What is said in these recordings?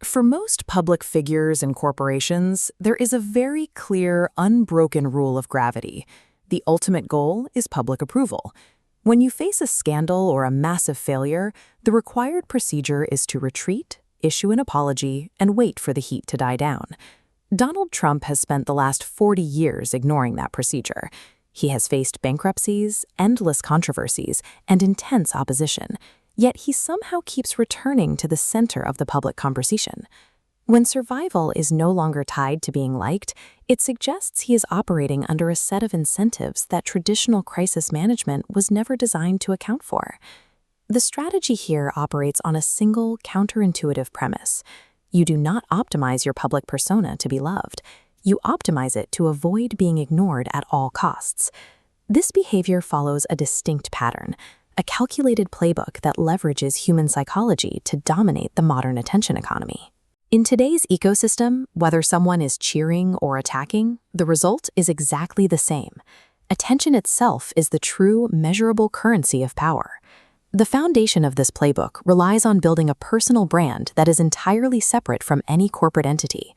For most public figures and corporations, there is a very clear, unbroken rule of gravity. The ultimate goal is public approval. When you face a scandal or a massive failure, the required procedure is to retreat, issue an apology, and wait for the heat to die down. Donald Trump has spent the last 40 years ignoring that procedure. He has faced bankruptcies, endless controversies, and intense opposition. Yet he somehow keeps returning to the center of the public conversation. When survival is no longer tied to being liked, it suggests he is operating under a set of incentives that traditional crisis management was never designed to account for. The strategy here operates on a single, counterintuitive premise. You do not optimize your public persona to be loved. You optimize it to avoid being ignored at all costs. This behavior follows a distinct pattern, a calculated playbook that leverages human psychology to dominate the modern attention economy. In today's ecosystem, whether someone is cheering or attacking, the result is exactly the same. Attention itself is the true, measurable currency of power. The foundation of this playbook relies on building a personal brand that is entirely separate from any corporate entity.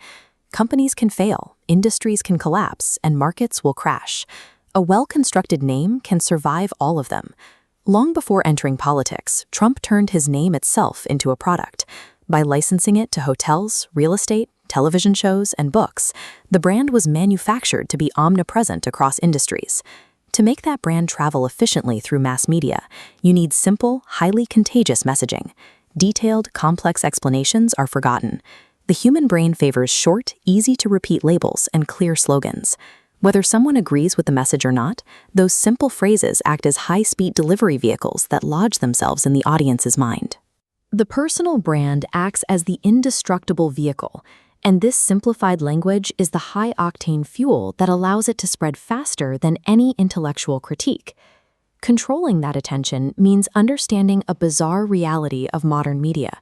Companies can fail, industries can collapse, and markets will crash. A well-constructed name can survive all of them. Long before entering politics, Trump turned his name itself into a product. By licensing it to hotels, real estate, television shows, and books, the brand was manufactured to be omnipresent across industries. To make that brand travel efficiently through mass media, you need simple, highly contagious messaging. Detailed, complex explanations are forgotten. The human brain favors short, easy-to-repeat labels and clear slogans. Whether someone agrees with the message or not, those simple phrases act as high-speed delivery vehicles that lodge themselves in the audience's mind. The personal brand acts as the indestructible vehicle, and this simplified language is the high-octane fuel that allows it to spread faster than any intellectual critique. Controlling that attention means understanding a bizarre reality of modern media.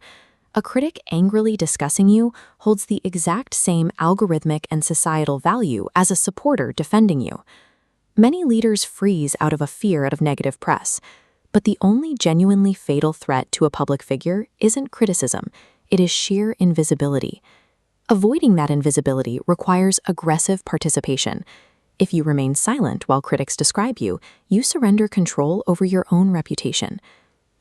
A critic angrily discussing you holds the exact same algorithmic and societal value as a supporter defending you. Many leaders freeze out of a fear of negative press, but the only genuinely fatal threat to a public figure isn't criticism, it is sheer invisibility. Avoiding that invisibility requires aggressive participation. If you remain silent while critics describe you, you surrender control over your own reputation.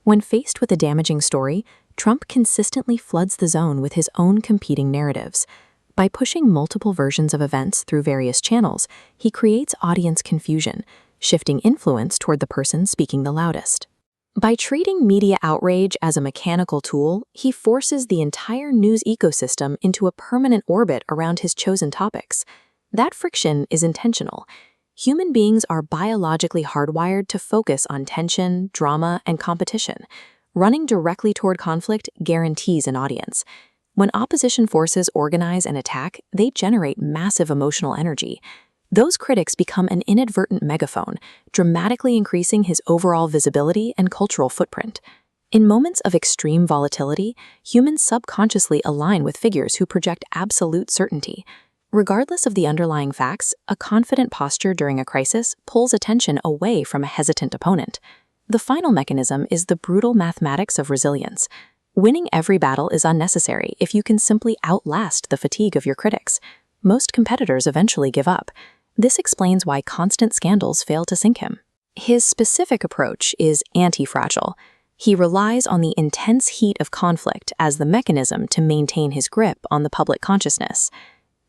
When faced with a damaging story, Trump consistently floods the zone with his own competing narratives. By pushing multiple versions of events through various channels, he creates audience confusion, shifting influence toward the person speaking the loudest. By treating media outrage as a mechanical tool, he forces the entire news ecosystem into a permanent orbit around his chosen topics. That friction is intentional. Human beings are biologically hardwired to focus on tension, drama, and competition. Running directly toward conflict guarantees an audience. When opposition forces organize and attack, they generate massive emotional energy. Those critics become an inadvertent megaphone, dramatically increasing his overall visibility and cultural footprint. In moments of extreme volatility, humans subconsciously align with figures who project absolute certainty. Regardless of the underlying facts, a confident posture during a crisis pulls attention away from a hesitant opponent. The final mechanism is the brutal mathematics of resilience. Winning every battle is unnecessary if you can simply outlast the fatigue of your critics. Most competitors eventually give up. This explains why constant scandals fail to sink him. His specific approach is anti-fragile. He relies on the intense heat of conflict as the mechanism to maintain his grip on the public consciousness.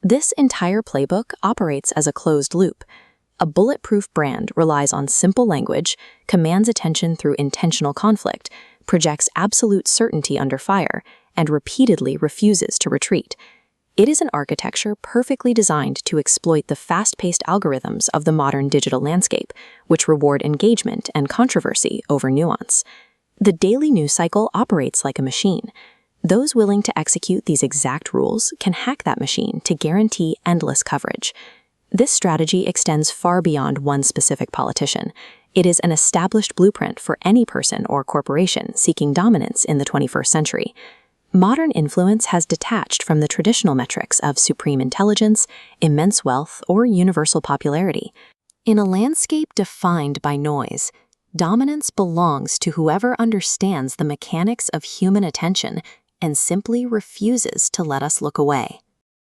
This entire playbook operates as a closed loop. A bulletproof brand relies on simple language, commands attention through intentional conflict, projects absolute certainty under fire, and repeatedly refuses to retreat. It is an architecture perfectly designed to exploit the fast-paced algorithms of the modern digital landscape, which reward engagement and controversy over nuance. The daily news cycle operates like a machine. Those willing to execute these exact rules can hack that machine to guarantee endless coverage. This strategy extends far beyond one specific politician. It is an established blueprint for any person or corporation seeking dominance in the 21st century. Modern influence has detached from the traditional metrics of supreme intelligence, immense wealth, or universal popularity. In a landscape defined by noise, dominance belongs to whoever understands the mechanics of human attention and simply refuses to let us look away.